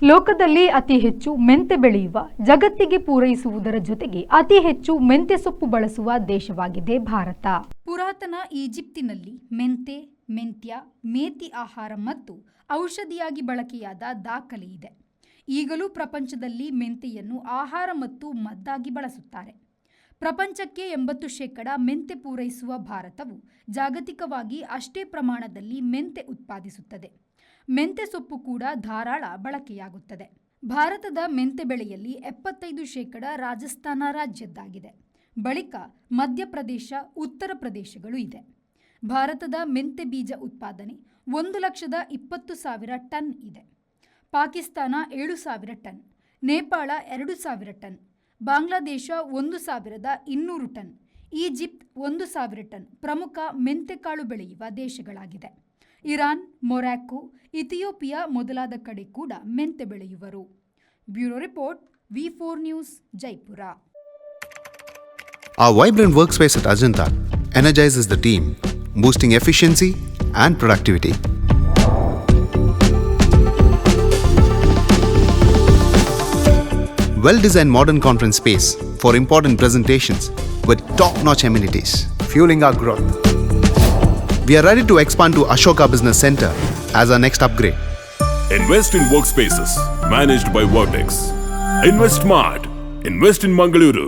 ಲೋಕದಲ್ಲಿ ಅತಿ ಹೆಚ್ಚು ಮೆಂತೆ ಬೆಳೆಯುವ, ಜಗತ್ತಿಗೆ ಪೂರೈಸುವುದರ ಜೊತೆಗೆ ಅತಿ ಹೆಚ್ಚು ಮೆಂತೆ ಸೊಪ್ಪು ಬಳಸುವ ದೇಶವಾಗಿದೆ ಭಾರತ. ಪುರಾತನ ಈಜಿಪ್ತಿನಲ್ಲಿ ಮೆಂತೆ, ಮೆಂತ್ಯ, ಮೇಥಿ ಆಹಾರ ಮತ್ತು ಔಷಧಿಯಾಗಿ ಬಳಕೆಯಾದ ದಾಖಲೆ ಇದೆ. ಈಗಲೂ ಪ್ರಪಂಚದಲ್ಲಿ ಮೆಂತೆಯನ್ನು ಆಹಾರ ಮತ್ತು ಮದ್ದಾಗಿ ಬಳಸುತ್ತಾರೆ. ಪ್ರಪಂಚಕ್ಕೆ 80% ಮೆಂತೆ ಪೂರೈಸುವ ಭಾರತವು ಜಾಗತಿಕವಾಗಿ ಅಷ್ಟೇ ಪ್ರಮಾಣದಲ್ಲಿ ಮೆಂತೆ ಉತ್ಪಾದಿಸುತ್ತದೆ. ಮೆಂತೆ ಸೊಪ್ಪು ಕೂಡ ಧಾರಾಳ ಬಳಕೆಯಾಗುತ್ತದೆ. ಭಾರತದ ಮೆಂತೆ ಬೆಳೆಯಲ್ಲಿ 75% ರಾಜಸ್ಥಾನ ರಾಜ್ಯದ್ದಾಗಿದೆ. ಬಳಿಕ ಮಧ್ಯಪ್ರದೇಶ, ಉತ್ತರ ಪ್ರದೇಶಗಳು ಇದೆ. ಭಾರತದ ಮೆಂತೆ ಬೀಜ ಉತ್ಪಾದನೆ 1,20,000 ಟನ್ ಇದೆ. Pakistan 7,000 ton, Nepal 2,000 ton, Bangladesh 1,200 ton, Egypt 1,000 ton ಪ್ರಮುಖ ಮೆಂತೆಕಾಳು ಬೆಳೆಯುವ ದೇಶಗಳಾಗಿದೆ. ಇರಾನ್, ಮೊರಾಕೊ, ಇಥಿಯೋಪಿಯಾ ಮೊದಲಾದ ಕಡೆ ಕೂಡ ಮೆಂತೆ ಬೆಳೆಯುವರು. Bureau report, V4 news, Jaipur. Our vibrant workspace at Ajanta energizes the team, boosting efficiency and productivity. Well-designed modern conference space for important presentations with top-notch amenities, fueling our growth. We are ready to expand to Ashoka Business Center as our next upgrade. Invest in workspaces managed by Vertex. Invest smart. Invest in Mangaluru.